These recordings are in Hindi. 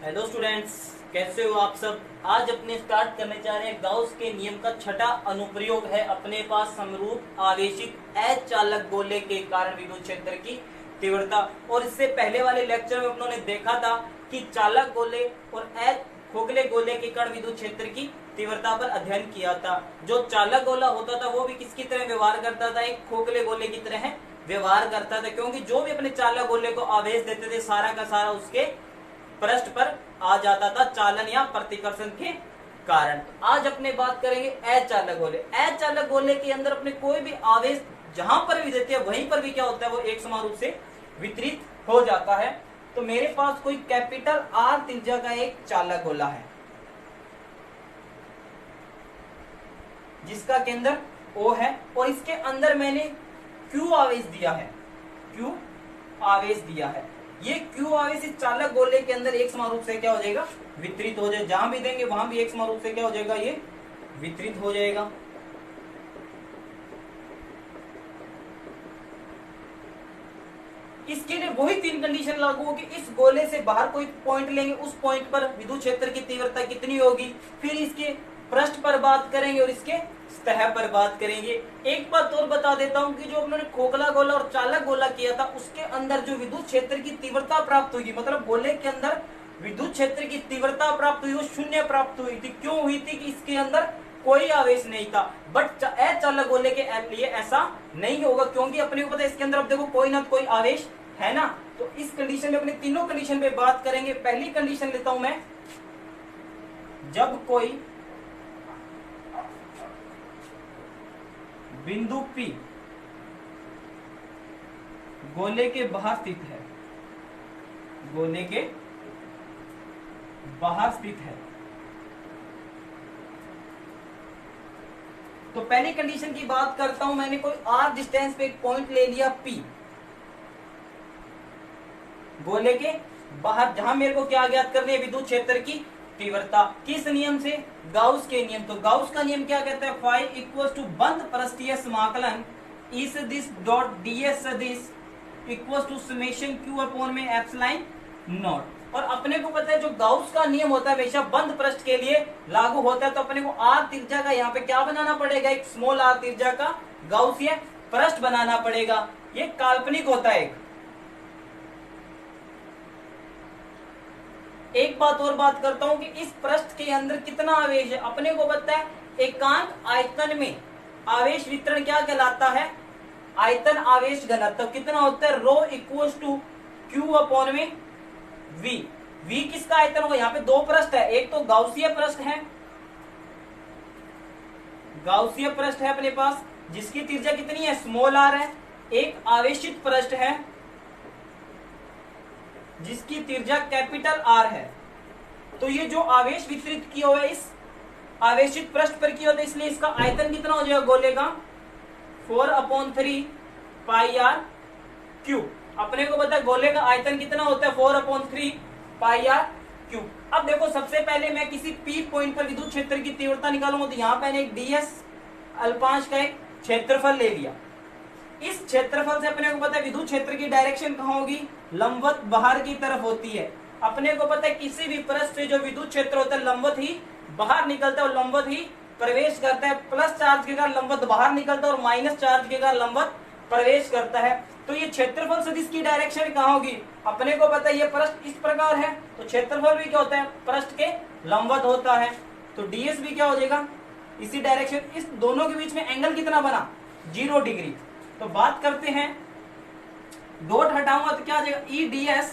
हेलो स्टूडेंट्स, कैसे हो आप सब। आज अपने स्टार्ट करने जा रहे हैं गाउस के नियम का छठा अनुप्रयोग है। अपने पास समरूप आवेशित अचालक गोले के कारण विद्युत क्षेत्र की तीव्रता। और इससे पहले वाले लेक्चर में उन्होंने देखा था कि चालक गोले और खोखले गोले के कारण विद्युत क्षेत्र की तीव्रता पर अध्ययन किया था। जो चालक गोला होता था वो भी किसकी तरह व्यवहार करता था, एक खोखले गोले की तरह व्यवहार करता था, क्योंकि जो भी अपने चालक गोले को आवेश देते थे सारा का सारा उसके पृष्ठ पर आ जाता था चालन या प्रतिकर्षण के कारण। आज अपने बात करेंगे अचालक गोले। अचालक गोले के अंदर अपने कोई भी आवेश जहां पर भी देते हैं वहीं पर भी क्या होता है, वो एक समान रूप से वितरित हो जाता है। तो मेरे पास कोई कैपिटल आर त्रिज्या का एक चालक गोला है जिसका केंद्र O है और इसके अंदर मैंने Q आवेश दिया है। Q आवेश दिया है। ये Q आवेश इस चालक गोले के अंदर एक समान रूप से क्या हो जाएगा, वितरित हो जाए। जहां भी देंगे वहां भी एक समान रूप से क्या हो जाएगा, ये वितरित हो जाएगा। इसके लिए वही तीन कंडीशन लागू होगी। इस गोले से बाहर कोई पॉइंट लेंगे, उस पॉइंट पर विद्युत क्षेत्र की तीव्रता कितनी होगी, फिर इसके पृष्ठ पर बात करेंगे और इसके सतह पर बात करेंगे। एक बात और बता देता हूं कि जो उन्होंने खोखला गोला और चालक गोला किया था उसके अंदर जो विद्युत क्षेत्र की तीव्रता प्राप्त हुई, मतलब गोले के अंदर विद्युत क्षेत्र की तीव्रता प्राप्त हुई, वो शून्य प्राप्त हुई थी। क्यों हुई थी कि इसके अंदर कोई आवेश नहीं था। बट अचालक गोले के लिए ऐसा नहीं होगा, क्योंकि अपने को पता है इसके अंदर अब देखो कोई ना कोई आवेश है ना। तो इस कंडीशन में अपने तीनों कंडीशन पे बात करेंगे। पहली कंडीशन लेता हूं मैं, जब कोई बिंदु P गोले के बाहर स्थित है, गोले के बाहर स्थित है, तो पहली कंडीशन की बात करता हूं। मैंने कोई r डिस्टेंस पे एक पॉइंट ले लिया P गोले के बाहर, जहां मेरे को क्या ज्ञात करनी है, विद्युत क्षेत्र की तीव्रता। किस नियम से, गाउस के नियम। तो गाउस का नियम क्या कहता है, फाई इक्वल टू बंद पृष्ठीय समाकलन इस दिस डॉट ds सदिश equal to summation q upon में एप्सिलॉन नॉट। और अपने को पता है जो गाउस का नियम होता है हमेशा बंद पृष्ठ के लिए लागू होता है। तो अपने को r त्रिज्या का यहाँ पे क्या बनाना पड़ेगा, एक स्मॉल r त्रिज्या का गाउसीय पृष्ठ बनाना पड़ेगा। ये काल्पनिक होता है। एक बात और बात करता हूं कि इस पृष्ठ के अंदर कितना आवेश है। अपने को पता है एकांक आयतन में आवेश वितरण क्या कहलाता है, आयतन आवेश घनत्व कितना होता है, रो इक्वल्स टू Q अपॉन में V। V किसका आयतन होगा, यहाँ पे दो पृष्ठ है, एक तो गाउसीय पृष्ठ है, गाउसीय पृष्ठ है अपने पास जिसकी त्रिज्या कितनी है, स्मॉल r है। एक आवेशित पृष्ठ है जिसकी त्रिज्या कैपिटल R है। तो ये जो आवेश वितरित किया हुआ है इस आवेशित पृष्ठ पर किया होता है, इसलिए इसका आयतन कितना हो जाएगा गोले का, 4/3 पाई r क्यूब। अपने को पता है गोले का आयतन कितना होता है, 4/3 पाई r क्यूब। अब देखो सबसे पहले मैं किसी P पॉइंट पर विद्युत क्षेत्र की तीव्रता निकालूंगा, तो यहाँ मैंने एक ds अल्पांश का एक क्षेत्रफल ले लिया। इस क्षेत्रफल से अपने को पता है विद्युत क्षेत्र की डायरेक्शन कहाँ होगी, लंबवत बाहर की तरफ होती है। अपने को पता है किसी भी पृष्ठ से जो विद्युत क्षेत्र होता है लंबवत ही बाहर निकलता है और लंबवत ही प्रवेश करता है। प्लस चार्ज के कारण लंबवत बाहर निकलता है और माइनस चार्ज के कारण लंबवत प्रवेश करता है। तो ये क्षेत्रफल सदिश की डायरेक्शन कहाँ होगी, अपने को पता है ये पृष्ठ इस प्रकार है, तो क्षेत्रफल भी क्या होता है, पृष्ठ के लंबवत होता है। तो ds भी क्या हो जाएगा, इसी डायरेक्शन। इस दोनों के बीच में एंगल कितना बना, 0 डिग्री। तो बात करते हैं, डॉट हटाऊंगा तो क्या आ जाएगा, ई ds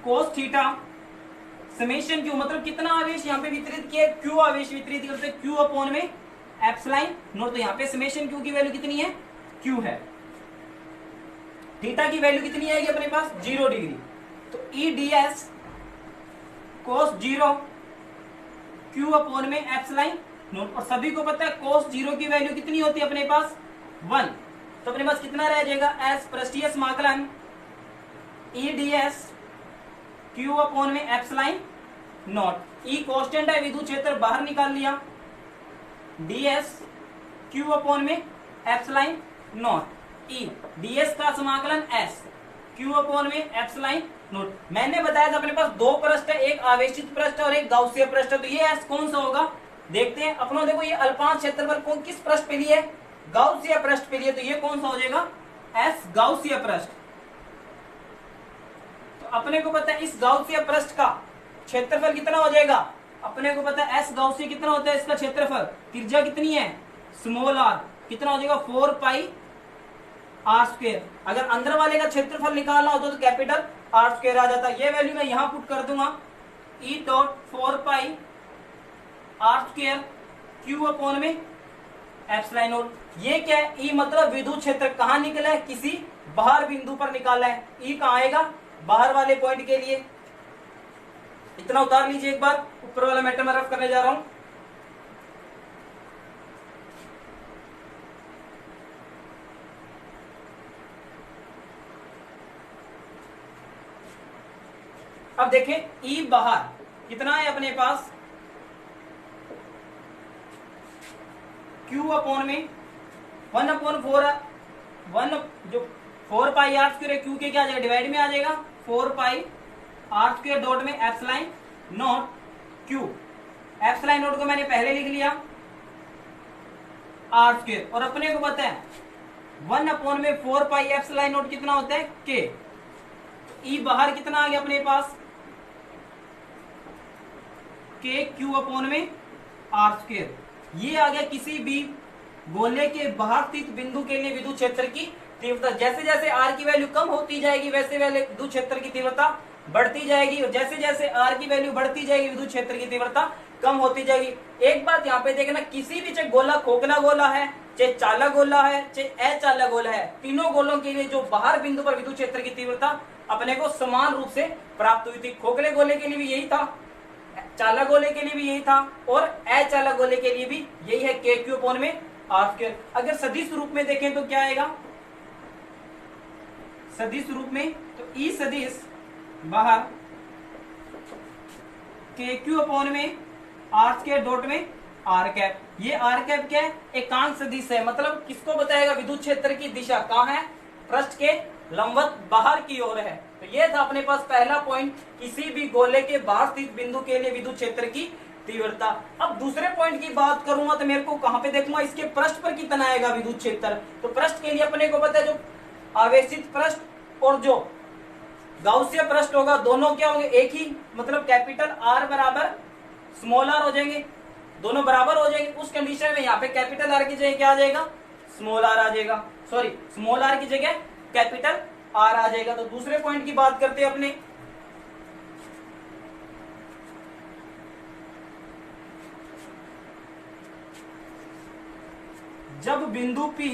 cos theta summation Q, मतलब कितना आवेश यहाँ पे वितरित किया, क्यू आवेश वितरित करते हैं, क्यू अपॉन में एप्सिलॉन नॉट। तो यहाँ पे समेशन क्यू की वैल्यू कितनी है, क्यू है। थीटा की वैल्यू कितनी आएगी अपने पास, 0 डिग्री। तो ई ds कोस 0 क्यू अपॉन में एप्सिलॉन नॉट। और सभी को पता है कोस 0 की वैल्यू कितनी होती है अपने पास, 1। तो अपने पास कितना रह जाएगा, एस पृष्ठीय समाकलन ई ds क्यू अपॉन में एप्सिलॉन नॉट। ई कांस्टेंट है, विद्युत क्षेत्र बाहर निकाल लिया, ds क्यू अपॉन में एप्सिलॉन नॉट। ई ds का समाकलन s क्यू अपॉन में एप्सिलॉन नोट, मैंने बताया था अपने पास दो पृष्ठ है, एक आवेशित पृष्ठ और एक गाउसीय पृष्ठ है, तो ये एस कौन सा होगा देखते हैं अपनों। देखो ये अल्पांश क्षेत्रफल कौन किस पृष्ठ पे लिए, गाउसीय पृष्ठ पे लिए, तो ये कौन सा हो जाएगा एस गाउसीय पृष्ठ। तो अपने को पता है इस गाउसीय पृष्ठ का क्षेत्रफल कितना हो जाएगा, अपने को पता है एस गाउसीय कितना होता है इसका क्षेत्रफल, त्रिज्या कितनी है स्मॉल आर, कितना हो जाएगा 4 पाई आर स्क्वायर। अगर अंदर वाले का क्षेत्रफल निकालना होता तो कैपिटल आर स्क्वायर आ जाता। ये वैल्यू मैं यहां पुट कर दूंगा E dot 4 pi r square q upon में एप्सिलॉन नॉट। ये क्या है, ई मतलब विद्युत क्षेत्र कहां निकला है, किसी बाहर बिंदु पर निकाला है। ई कहां आएगा, बाहर वाले पॉइंट के लिए। इतना उतार लीजिए एक बार, ऊपर वाला मैटर मैं रफ करने जा रहा हूं। अब देखें ई बाहर कितना है अपने पास, Q अपॉन में 1/4, 1 जो 4 पाई आर स्क्वायर क्यू के क्या आ जाएगा डिवाइड में आ जाएगा 4 पाई आर स्क्वायर डॉट में epsilon not Q. Epsilon not को मैंने पहले लिख लिया आर स्क्वायर, और अपने को पता है 1 में 4 पाई एप्सिलॉन नॉट कितना होता है के। ई बाहर कितना आ गया अपने पास के क्यू अपॉन में आर स्क्वायर। ये आ गया किसी भी गोले के बाहर स्थित बिंदु के लिए विद्युत क्षेत्र की तीव्रता। जैसे जैसे आर की वैल्यू कम होती जाएगी वैसे वैसे विद्युत क्षेत्र की तीव्रता बढ़ती जाएगी, और जैसे जैसे आर की वैल्यू बढ़ती जाएगी विद्युत क्षेत्र की तीव्रता कम होती जाएगी। एक बात यहाँ पे देखना, किसी भी चाहे गोला खोखला गोला है, चाहे चालक गोला है, चाहे अचालक गोला है, तीनों गोलों के लिए जो बाहर बिंदु पर विद्युत क्षेत्र की तीव्रता अपने को समान रूप से प्राप्त हुई थी। खोखले गोले के लिए भी यही था, चालक गोले के लिए भी यही था, और अचालक गोले के लिए भी यही है के क्यू अपॉन में आर स्क्वायर। अगर सदिश रूप में देखें तो क्या आएगा, सदिश रूप में तो ई सदिश बाहर के क्यू अपॉन में आर स्क्वायर डॉट में आर कैप। ये आर कैप क्या है, एकांक सदिश है, मतलब किसको बताएगा विद्युत क्षेत्र की दिशा कहां है, पृष्ठ के लंबवत बाहर की ओर है। तो ये था अपने पास पहला पॉइंट, किसी भी गोले के बाहर स्थित बिंदु के लिए विद्युत क्षेत्र की तीव्रता। अब दूसरे पॉइंट की बात करूंगा तो मेरे को कहां पे देखूंगा, इसके पृष्ठ पर कितना आएगा विद्युत क्षेत्र। तो पृष्ठ के लिए अपने को पता है जो आवेशित पृष्ठ और जो गाउसीय पृष्ठ होगा दोनों क्या होंगे एक ही, मतलब कैपिटल आर बराबर स्मॉल आर हो जाएंगे, दोनों बराबर हो जाएंगे। उस कंडीशन में यहाँ पे कैपिटल आर की जगह क्या आ जाएगा, स्मॉल आर आ जाएगा, सॉरी स्मॉल आर की जगह कैपिटल आर आ जाएगा। तो दूसरे पॉइंट की बात करते हैं अपने, जब बिंदु P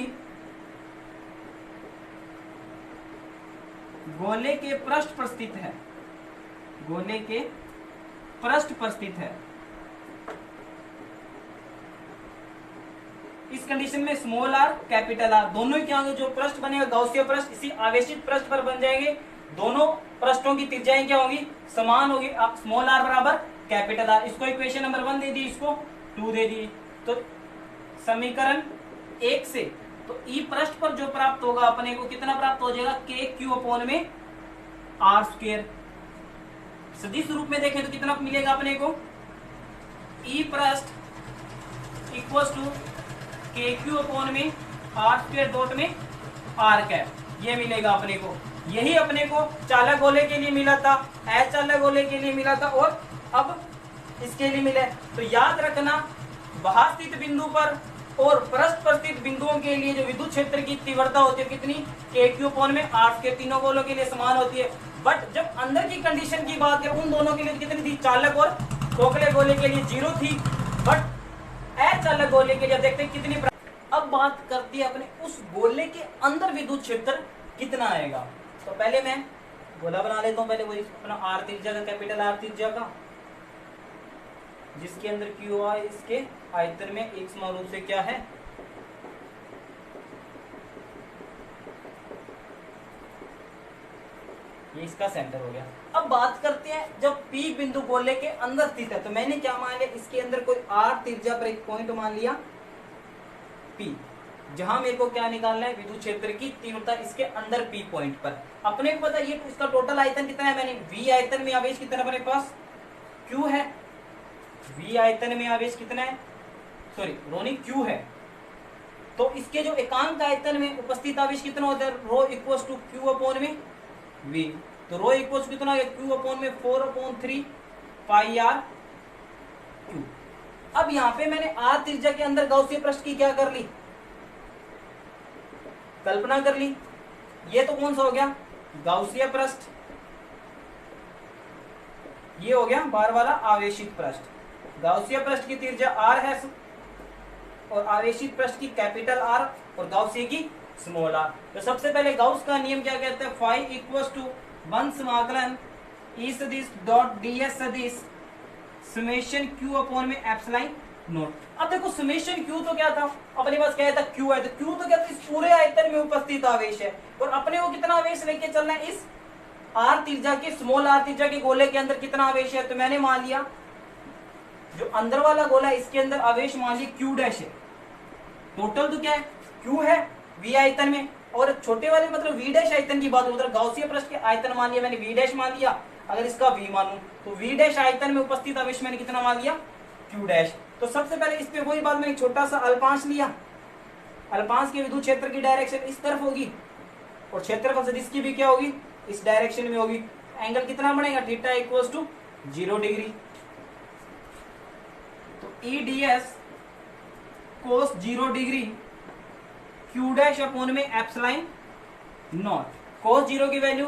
गोले के पृष्ठ पर स्थित है, गोले के पृष्ठ पर स्थित है, इस कंडीशन में स्मॉल आर कैपिटल आर दोनों ही क्या होंगे, जो पृष्ठ बनेगा गाउसीय पृष्ठ इसी आवेशित पृष्ठ पर बन जाएंगे। दोनों पृष्ठों की त्रिज्याएं क्या होंगी, समान होगी, स्मॉल आर बराबर कैपिटल आर। इसको इक्वेशन नंबर 1 दे दी, इसको 2 दे दी। तो समीकरण 1 से तो ई पृष्ठ पर जो प्राप्त होगा अपने को कितना प्राप्त हो जाएगा, के क्यू अपॉन में आर स्क्वायर। सदिश रूप में देखें तो कितना मिलेगा अपने को, ई पृष्ठ इक्वल टू के क्यू अपॉन में आर स्क्वायर डॉट में आर कैप, ये मिलेगा अपने को। यही अपने को चालक गोले के लिए मिला था, अचालक गोले के लिए मिला था, और अब इसके लिए मिला है। तो याद रखना बाहर स्थित बिंदु पर और पृष्ठ पर स्थित बिंदुओं के लिए जो विद्युत क्षेत्र की तीव्रता होती है कितनी, के क्यू अपॉन में आर स्क्वायर, तीनों गोलों के लिए समान होती है। बट जब अंदर की कंडीशन की बात करें उन दोनों के लिए कितनी थी, चालक और खोखले गोले के लिए 0 थी, बट अचालक गोले के लिए देखते हैं कितनी। अब बात करती है अपने उस गोले के अंदर विद्युत क्षेत्र कितना आएगा। तो पहले मैं गोला बना लेता हूं, पहले वही अपना आर त्रिज्या का, कैपिटल आर त्रिज्या का, जिसके अंदर क्यू आर इसके आयतन में एक समान रूप से क्या है, ये इसका सेंटर हो गया। अब बात करते हैं जब P बिंदु गोले के अंदर स्थित है, तो मैंने क्या मान लिया, इसके अंदर कोई R त्रिज्या पर एक पॉइंट मान लिया P। जहां मेरे को क्या निकालना है, विद्युत क्षेत्र की तीव्रता इसके अंदर पी पॉइंट पर। अपने को पता ये इसका टोटल आयतन कितना है, मैंने वी आयतन में आवेश कितना अपने पास क्यू है, वी आयतन में आवेश कितना है, सॉरी रोनी क्यू है। तो इसके जो एकांक आयतन में उपस्थित आवेश कितना होता है, रो इक्वल्स टू क्यू अपॉन में वी। तो रो इक्वल्स कितना है, क्यू अपॉन में 4/3 पाई आर क्यू। अब यहां पे मैंने आर त्रिज्या के अंदर गाउसीय पृष्ठ की क्या कर ली, कल्पना कर ली। ये तो कौन सा हो गया, गाउसीय पृष्ठ, ये हो गया बार वाला आवेशित पृष्ठ। गाउसीय पृष्ठ की त्रिज्या आर है और आवेशित पृष्ठ की कैपिटल आर और गाउसीय की स्मॉल आर। तो सबसे पहले गाउस का नियम क्या कहता है, फाई इक्वल्स टू 1 समाकलन ई सदिश डॉट डीएस सदिश समेशन क्यू अपॉन में एप्सिलॉन नोट। अब देखो समेशन क्यू तो क्या था, अपने पास क्या था, क्यू है, तो क्यू तो क्या था, इस पूरे आयतन में उपस्थित आवेश है और अपने को कितना आवेश लेके चलना है, इस आर त्रिज्या के स्मॉल आर त्रिज्या के गोले के अंदर कितना आवेश है। तो मैंने मान लिया जो अंदर वाला गोला है इसके अंदर आवेश मान लिया क्यू डैश है। टोटल तो क्या है, क्यू है वी आयतन में, और छोटे वाले मतलब वी डैश आयतन की बात, मतलब गाउसीय पृष्ठ के आयतन मान लिया मैंने वी डैश मान लिया। अगर इसका वी मानूं तो वी डैश आयतन में उपस्थित आवेश मैंने कितना मान लिया, क्यू डैश। तो सबसे पहले इस पे वही बात, मैंने छोटा सा अल्पांश लिया, अल्पांश के विद्युत क्षेत्र की डायरेक्शन इस तरफ होगी और क्षेत्रफल सदिश की भी क्या होगी, इस डायरेक्शन में होगी। एंगल कितना बनेगा, थीटा इक्वल्स टू 0 डिग्री। तो E D S cos 0 degree Q dash upon में एप्सिलॉन नॉट। कोस 0 की वैल्यू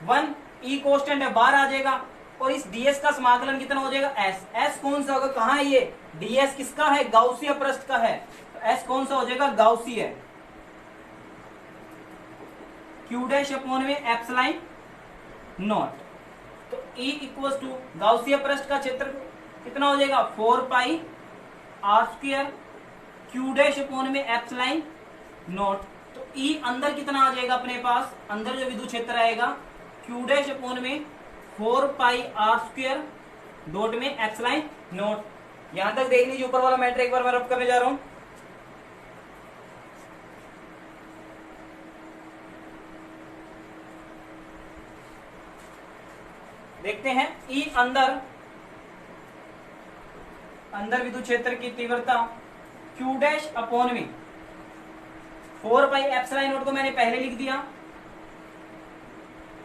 1, ई कांस्टेंट है, बाहर आ जाएगा और इस ds का समाकलन कितना हो जाएगा, s। s कौन सा होगा, कहां है ये, ds किसका है, गाउसीय पृष्ठ का है, तो s कौन सा हो जाएगा, गाउसीय। q डैश अपॉन में एप्सिलॉन नॉट। तो E इक्वल्स टू गाउसीय पृष्ठ का क्षेत्र कितना हो जाएगा, 4 पाई r square q dash upon में एप्सिलॉन नॉट। तो E अंदर कितना आ जाएगा अपने पास, अंदर जो विद्युत क्षेत्र आएगा q डैश अपॉन में 4 पाई r स्क्वायर डॉट में एप्सिलॉन नॉट। यहां तक देख लीजिए, ऊपर वाला मैटर एक बार मैं रब करने जा रहा हूं। देखते हैं E अंदर विद्युत क्षेत्र की तीव्रता q डैश अपॉन में 4 पाई एप्सिलॉन नॉट को मैंने पहले लिख दिया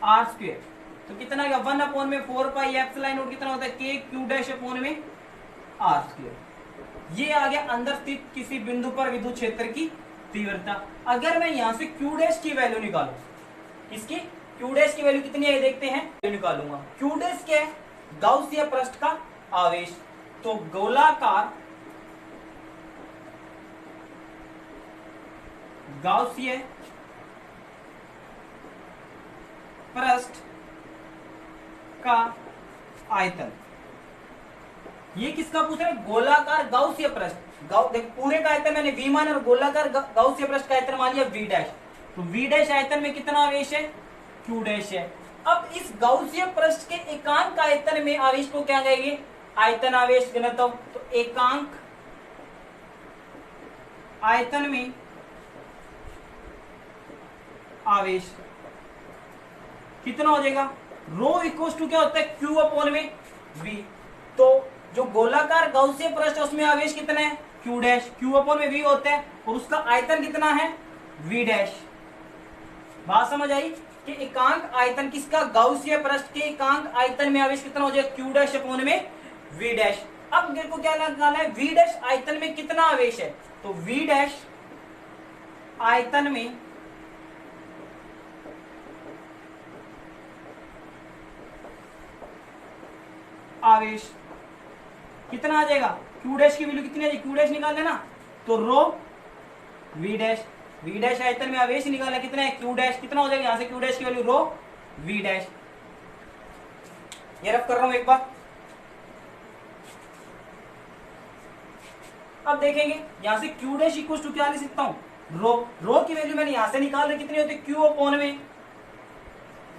r स्क्वायर, तो कितना आएगा 1 अपॉन में 4 पाई एप्सिलॉन नॉट कितना होता है, k q डैश अपॉन में r स्क्वायर। ये आ गया अंदर स्थित किसी बिंदु पर विद्युत क्षेत्र की तीव्रता। अगर मैं यहां से q डैश की वैल्यू निकालूं, इसकी q डैश की वैल्यू कितनी है देखते हैं, निकालूंगा। q डैश क्या है, गाउसीय पृष्ठ का आवेश। तो गोलाकार गाउसीय पृष्ठ का आयतन, ये किसका पूछ रहा है, गोलाकार गाउसीय पृष्ठ। देख पूरे का आयतन मैंने v मान और गोलाकार गाउसीय पृष्ठ का आयतन मान लिया v डैश। तो v डैश आयतन में कितना आवेश है, q डैश है। अब इस गाउसीय पृष्ठ के एकांक आयतन में आवेश को क्या कहेंगे, आयतन आवेश घनत्व। तो एकांक आयतन में आवेश कितना हो जाएगा, रो इक्वल्स टू क्या होता है, q अपॉन में v। तो जो गोलाकार गाउसीय पृष्ठ है उसमें आवेश कितना है, q डैश, q अपॉन में v होता है और उसका आयतन कितना है, v डैश। बात समझ आई कि एकांक आयतन किसका, गाउसीय पृष्ठ के एकांक आयतन में आवेश कितना हो जाएगा, q डैश अपॉन में v डैश। अब मेरे को क्या निकालना है, v डैश आयतन में कितना आवेश है, तो v डैश आयतन में आवेश कितना आ जाएगा, q डैश की वैल्यू कितनी आ जाएगी, q डैश निकाल लेना, तो रो v डैश, v डैश आयतन में आवेश निकालना कितना है, q डैश कितना हो जाएगा, यहां से q डैश की वैल्यू रो v डैश। ये रफ कर रहा हूं एक बार। अब देखेंगे यहां से q डैश इक्वल टू क्या लिख सकता हूं, रो की वैल्यू मैंने यहां से निकाल रही, कितनी होती है, q अपॉन में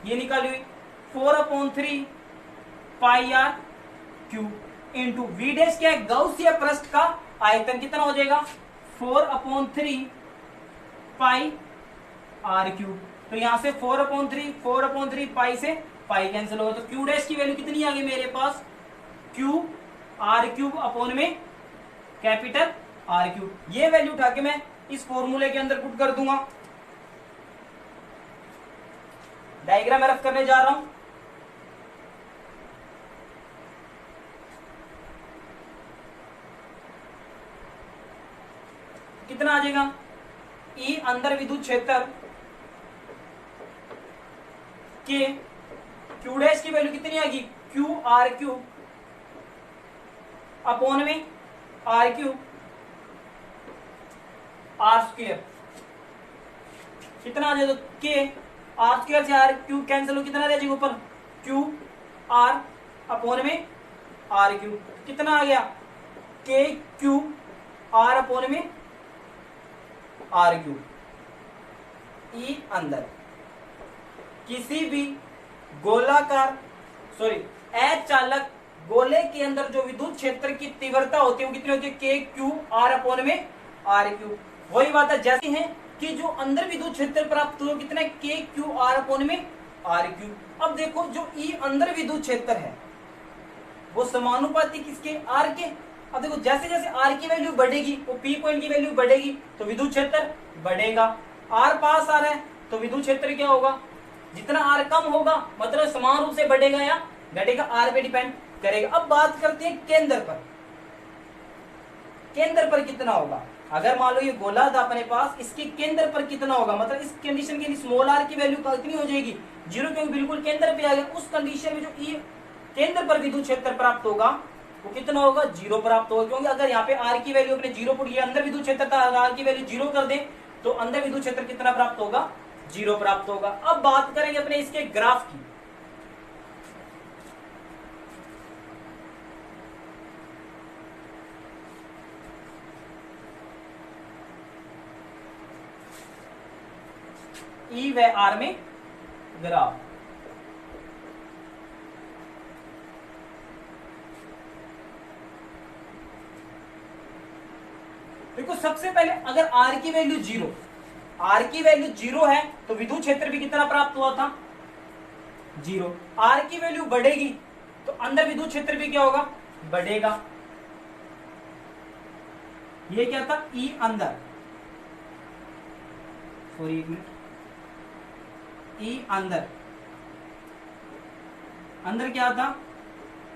ये निकाली हुई 4/3 pi R Q into V dash क्या है, गाउसीय पृष्ठ का आयतन कितना हो जाएगा, 4/3 पाई आर क्यूब। तो यहां से 4/3 पाई से पाई कैंसिल होगा, तो क्यू डैश की वैल्यू कितनी आ गई मेरे पास, क्यू आर क्यूब अपॉन में कैपिटल आर क्यूब। ये वैल्यू उठा के मैं इस फॉर्मूले के अंदर पुट कर दूंगा। डायग्राम मैं रख करने जा रहा हूं। कितना आ जाएगा, ई अंदर विद्युत क्षेत्र के क्यू डैश की वैल्यू कितनी आएगी, क्यू आर क्यूब अपॉन में आर क्यूब आर स्क्वायर। कितना आ जाएगा, के आर स्क्वायर से आर क्यूब कैंसिल हो, कितना रह जाएगा ऊपर, क्यू आर अपॉन में आर क्यूब। कितना आ गया, के क्यूब आर अपॉन में आर क्यूब। ई अंदर किसी भी गोलाकार अचालक गोले के अंदर जो विद्युत क्षेत्र की तीव्रता होती है वो कितनी होती है, के क्यू आर अपॉन में आर क्यूब। वही बात है जैसे है कि जो अंदर विद्युत क्षेत्र प्राप्त हुआ कितना है, के क्यू आर अपॉन में आर क्यूब। अब देखो जो ई अंदर विद्युत क्षेत्र है वो समानुपाती किसके, आर के। अब देखो जैसे जैसे आर की वैल्यू बढ़ेगी वो पी पॉइंट की वैल्यू बढ़ेगी तो विद्युत क्षेत्र बढ़ेगा। आर पास आ रहा है तो विद्युत क्षेत्र क्या होगा, जितना आर कम होगा मतलब समान रूप से बढ़ेगा या घटेगा, आर पे डिपेंड करेगा। अब बात करते हैं केंद्र पर। केंद्र पर कितना होगा, अगर मान लो ये गोला था अपने पास, इसके केंद्र पर कितना होगा, मतलब इस कंडीशन के लिए स्मॉल आर की वैल्यू कितनी हो जाएगी, 0, क्योंकि बिल्कुल केंद्र पे आ गया। उस कंडीशन में जो ई केंद्र पर विद्युत क्षेत्र प्राप्त होगा वो कितना होगा, 0 प्राप्त होगा। क्योंकि अगर यहाँ पे आर की वैल्यू अपने 0 पुट, ये अंदर विद्युत क्षेत्र था, आर की वैल्यू 0 कर दे तो अंदर विद्युत क्षेत्र कितना प्राप्त होगा, 0 प्राप्त होगा। अब बात करेंगे अपने इसके ग्राफ की। ई व आर में ग्राफ। देखो सबसे पहले अगर आर की वैल्यू 0 है तो विद्युत क्षेत्र भी कितना प्राप्त हुआ था, 0। आर की वैल्यू बढ़ेगी तो अंदर विद्युत क्षेत्र भी क्या होगा, बढ़ेगा। ये क्या था, ई अंदर, सॉरी एक मिनट, ई अंदर, अंदर क्या था,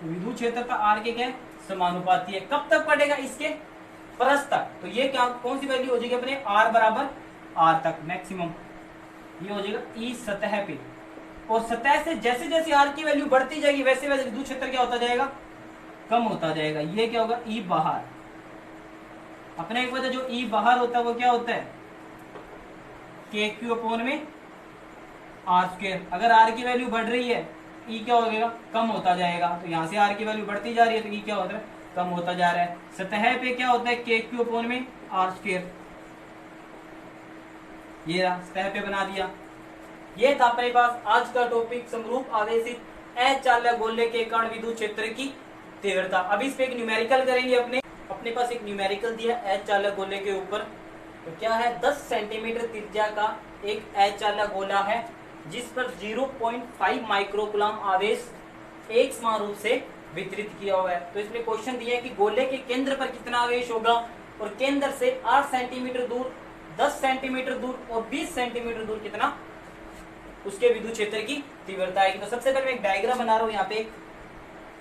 विद्युत क्षेत्र का आर के क्या समानुपाती है। कब तक बढ़ेगा, इसके परस तक। तो ये क्या, कौन सी वैल्यू हो जाएगी अपने, आर बराबर आर तक मैक्सिमम। ये हो जाएगा ई सतह पे, और सतह से जैसे जैसे आर की वैल्यू बढ़ती जाएगी वैसे वैसे विद्युत क्षेत्र क्या होता जाएगा, कम होता जाएगा। ये क्या होगा, ई बाहर। अपने एक पता जो ई बाहर होता है वो क्या होता है, के क्यू अपॉन में आर स्क्वायर। अगर आर की वैल्यू बढ़ रही है ई क्या हो जाएगा, कम होता जाएगा। तो यहाँ से आर की वैल्यू बढ़ती जा रही है तो ई क्या होता है, कम होता जा रहा है। सतह पे क्या होता है, के क्यू अपॉन में आर स्क्वायर। ये सतह पे बना दिया। ये था अपने पास आज का टॉपिक, समरूप आवेशित अचालक गोले के कारण विद्युत क्षेत्र की तीव्रता। अभी इस पे एक न्यूमेरिकल करेंगे। अपने पास एक न्यूमेरिकल दिया अचालक गोले के ऊपर। तो क्या है, 10 सेंटीमीटर त्रिज्या का एक अचालक गोला है जिस पर 0.5 माइक्रोकुलाम आवेश एक समान रूप से वितरित किया हुआ है। तो इसमें क्वेश्चन दिया है कि गोले के केंद्र पर कितना आवेश होगा और केंद्र से 8 सेंटीमीटर दूर, 10 सेंटीमीटर दूर और 20 सेंटीमीटर दूर कितना उसके विद्युत क्षेत्र की तीव्रता आएगी। तो सबसे पहले मैं एक डायग्राम बना रहा हूं। यहाँ पे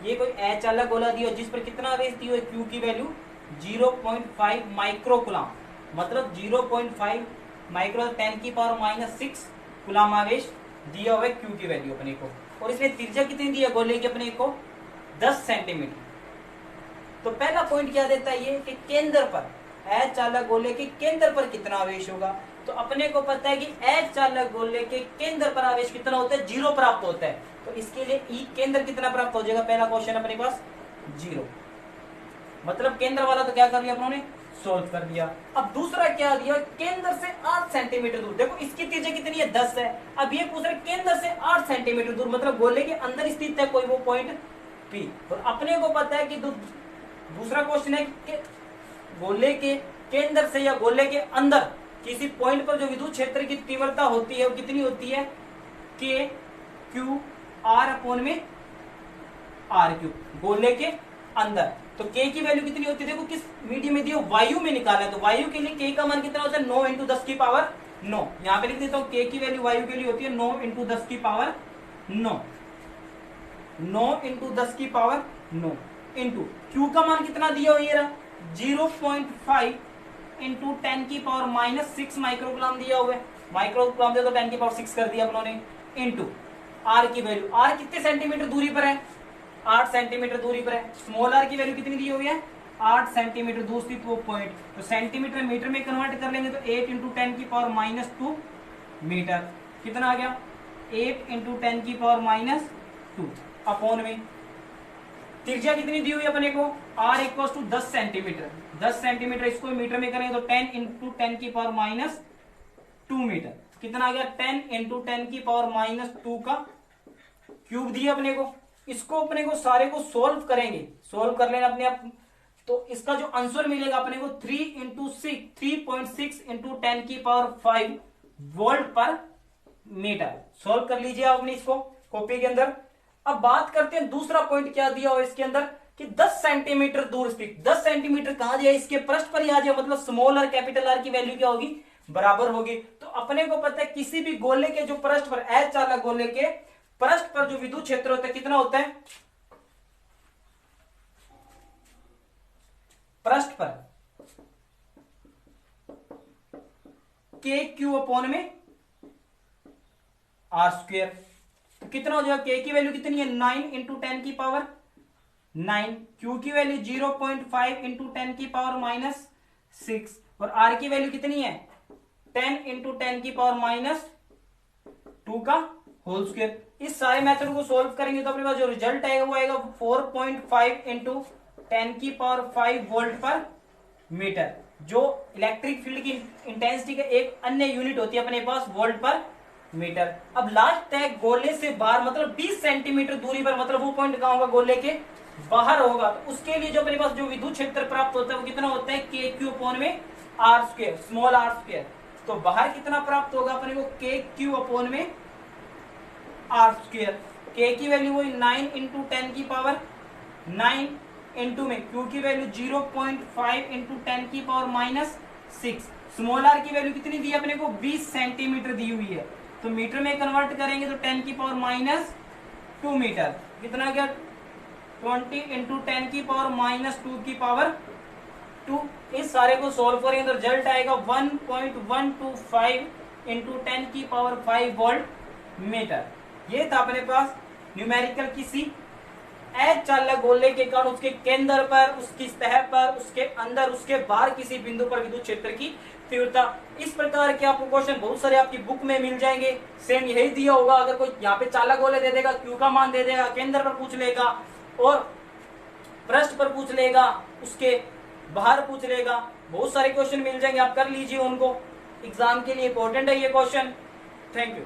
ये कोई अचालक गोला दिया जिस पर कितना आवेश दी हुई, क्यू की वैल्यू 0.5 माइक्रोकुलाम, मतलब 0.5 माइक्रो 10⁻⁻6 कुलाम आवेश दिया हुआ है क्यू की वैल्यू अपने को। और इसमें त्रिज्या कितनी दी है गोले की अपने को, 10 सेंटीमीटर। तो पहला पॉइंट क्या देता है ये कि केंद्र पर, अचालक गोले के केंद्र पर कितना आवेश होगा। तो अपने को पता है कि अचालक गोले के केंद्र पर आवेश कितना होता है, 0 प्राप्त होता है। तो इसके लिए ई केंद्र कितना प्राप्त हो जाएगा, पहला क्वेश्चन अपने पास 0, मतलब केंद्र वाला तो क्या कर लिया अपनों ने, सोल्व कर दिया। अब दूसरा क्या दिया, केंद्र से 8 सेंटीमीटर दूर। देखो इसकी त्रिज्या कितनी है, 10 है। अब ये पूछ रहे केंद्र से 8 सेंटीमीटर दूर, मतलब गोले के अंदर स्थित है कोई वो पॉइंट पी। और अपने को पता है कि दूसरा क्वेश्चन है कि गोले के केंद्र से या गोले के अंदर किसी पॉइंट पर जो विद्युत क्षेत्र की तीव्रता होती है वो कितनी होती है, के क्यू आर अपॉन में आर क्यू, गोले के अंदर। तो के की वैल्यू कितनी होती है, देखो किस मीडियम में दिया, वायु में निकाला है, तो वायु के लिए के का मान कितना होता है, 9 इंटू 10 की पावर 9। यहां पे लिख देता हूं के की वैल्यू वायु के लिए होती है 9 इंटू 10 की पावर 9, 9 इंटू 10 की पावर 9 इंटू क्यू का मान कितना दिया हुआ, ये रहा 0.5 इंटू 10 की पावर माइनस 6 माइक्रोग्राम दिया हुआ है, माइक्रोग्राम दे तो 10 की पावर 6 कर दिया अपनों ने, इंटू आर की वैल्यू, आर कितने सेंटीमीटर दूरी पर है, 8 सेंटीमीटर दूरी पर है। स्मॉल आर की वैल्यू कितनी दी हुई है, 8 सेंटीमीटर दूर स्थित वो पॉइंट, तो सेंटीमीटर मीटर में कन्वर्ट कर लेंगे तो 8 इंटू 10 की पावर माइनस 2 मीटर, कितना आ गया 8 इंटू 10 की पावर माइनस 2 अपॉन में त्रिज्या कितनी दी हुई है अपने को, r equal to 10 centimetre, 10 centimetre इसको मीटर में करेंगे तो 10 इंटू 10 की पावर माइनस 2 मीटर, कितना आ गया 10 इंटू 10 की पावर माइनस 2 का क्यूब दिया अपने को। इसको अपने को सारे को सोल्व करेंगे, सोल्व कर लेना अपने आप, तो इसका जो आंसर मिलेगा अपने को 3.6 इंटू 10 की पावर 5 वोल्ट पर मीटर। सोल्व कर लीजिए आप अपनी इसको कॉपी के अंदर। अब बात करते हैं दूसरा पॉइंट क्या दिया हुआ इसके अंदर कि 10 सेंटीमीटर दूर स्थित, 10 सेंटीमीटर कहां जाए, इसके पृष्ठ पर ही आ जाए, मतलब स्मॉल आर कैपिटल आर की वैल्यू क्या होगी, बराबर होगी। तो अपने को पता है किसी भी गोले के जो पृष्ठ पर, एच चालक गोले के पृष्ठ पर जो विद्युत क्षेत्र होता है कितना होता है, पृष्ठ पर के क्यू अपॉन में आर स्क्वेयर, तो कितना हो जाएगा, के की वैल्यू कितनी है 9 इंटू 10 की पावर 9, क्यू की वैल्यू 0.5 इंटू 10 की पावर माइनस 6, और आर की वैल्यू कितनी है 10 इंटू 10 की पावर माइनस 2 का होल स्क्वायर। इस सारे मेथड को सोल्व करेंगे तो अपने पास जो रिजल्ट आएगा वो आएगा 4.5 इंटू 10 की पावर 5 वोल्ट पर मीटर, जो इलेक्ट्रिक फील्ड की इंटेंसिटी का एक अन्य यूनिट होती है अपने पास वोल्ट पर मीटर। अब लास्ट तक गोले से बाहर मतलब 20 सेंटीमीटर दूरी पर, मतलब वो पॉइंट कहां होगा, गोले के बाहर होगा, तो उसके लिए जो अपने पास जो विद्युत क्षेत्र प्राप्त होता है वो कितना होता है, के क्यू अपॉन में r square, small r square. तो बाहर कितना प्राप्त होगा अपने को, के क्यू अपॉन में आर स्क्वायर, के की वैल्यू वही 9 इंटू 10 की पावर 9 इंटू में क्यू की वैल्यू 0.5 इंटू 10 की पावर माइनस 6, स्मॉल आर की वैल्यू कितनी दी है अपने को 20 सेंटीमीटर दी हुई है, तो मीटर में कन्वर्ट करेंगे तो 10 की पावर माइनस 2 मीटर, कितना गया 20 इंटू 10 की पावर माइनस 2 की पावर 2। इस सारे को सोल्व करेंगे तो रिजल्ट आएगा 1.125 इंटू 10 की पावर 5 वोल्ट मीटर। ये था अपने पास न्यूमेरिकल किसी एच चालक गोले के कारण उसके केंद्र पर, उसकी सतह पर, उसके अंदर, उसके बाहर किसी बिंदु पर विद्युत क्षेत्र की तीव्रता। इस प्रकार के आपको क्वेश्चन बहुत सारे आपकी बुक में मिल जाएंगे, सेम यही दिया होगा। अगर कोई यहाँ पे चालक गोले दे देगा, क्यू का मान दे देगा, केंद्र पर पूछ लेगा और पृष्ठ पर पूछ लेगा, उसके बाहर पूछ लेगा, बहुत सारे क्वेश्चन मिल जाएंगे, आप कर लीजिए उनको, एग्जाम के लिए इंपॉर्टेंट है ये क्वेश्चन। Thank you.